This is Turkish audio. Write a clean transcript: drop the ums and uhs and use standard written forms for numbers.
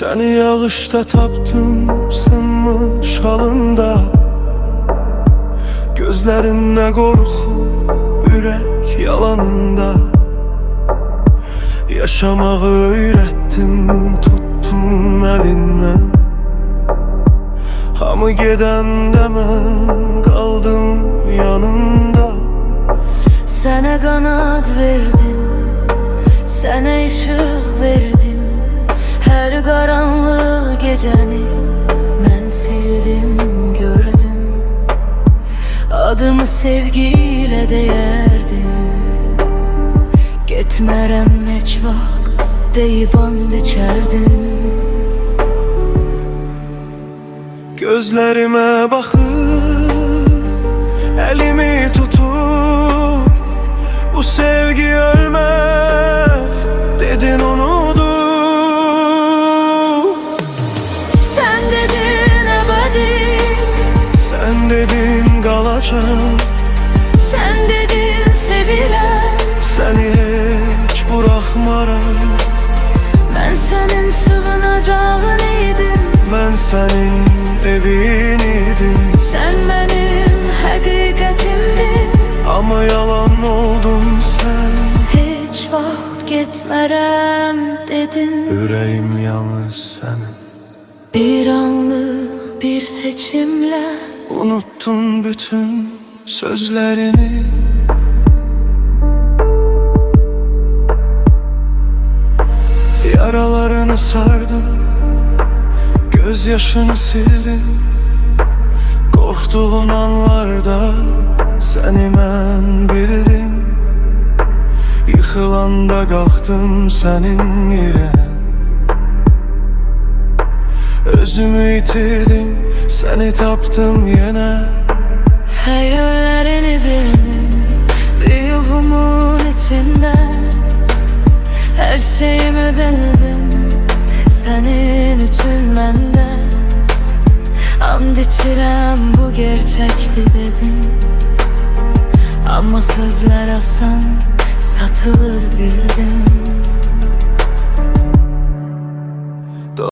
Seni yağışta tapdım, sınmış halında. Gözlerinde korku, yürek yalanında. Yaşamağı öğrettim, tuttum elinden. Hamı gedəndə mən qaldım yanında. Sənə qanad verdim, sənə işıq verdim. Hər qaranlıq gecəni mən sildim, gördüm. Adımı sevgiyle deyərdim. Getmərəm heç vaxt deyib and içərdin. Gözlerime bakıp elimi tutup bu sevgi ölmez dedin, unutup. Sen dedin ebedi, Sen dedin kalacağım, sen dedin sevilen. seni hiç bırakmaram. Ben senin sığınacağın idim, Ben senin evin idim. sen benim həqiqətimdin. Ama yalan oldun sen. Heç vaxt getmərəm dedin. Yüreğim yalnız senin. Bir anlıq bir seçimlə Unuttun bütün sözlerini. Yaralarını sardım, gözyaşını sildim. Korktuğun anlarda seni mən bildim. Yıkılanda kalktım senin yere. Özümü yitirdim, seni taptım yine. Hayallerini bildim, bir yuvumun içinde. Her şeyimi bildim, senin üçün məndə. And içirəm bu gerçekti dedin. Ama sözler asan, satılır bildim.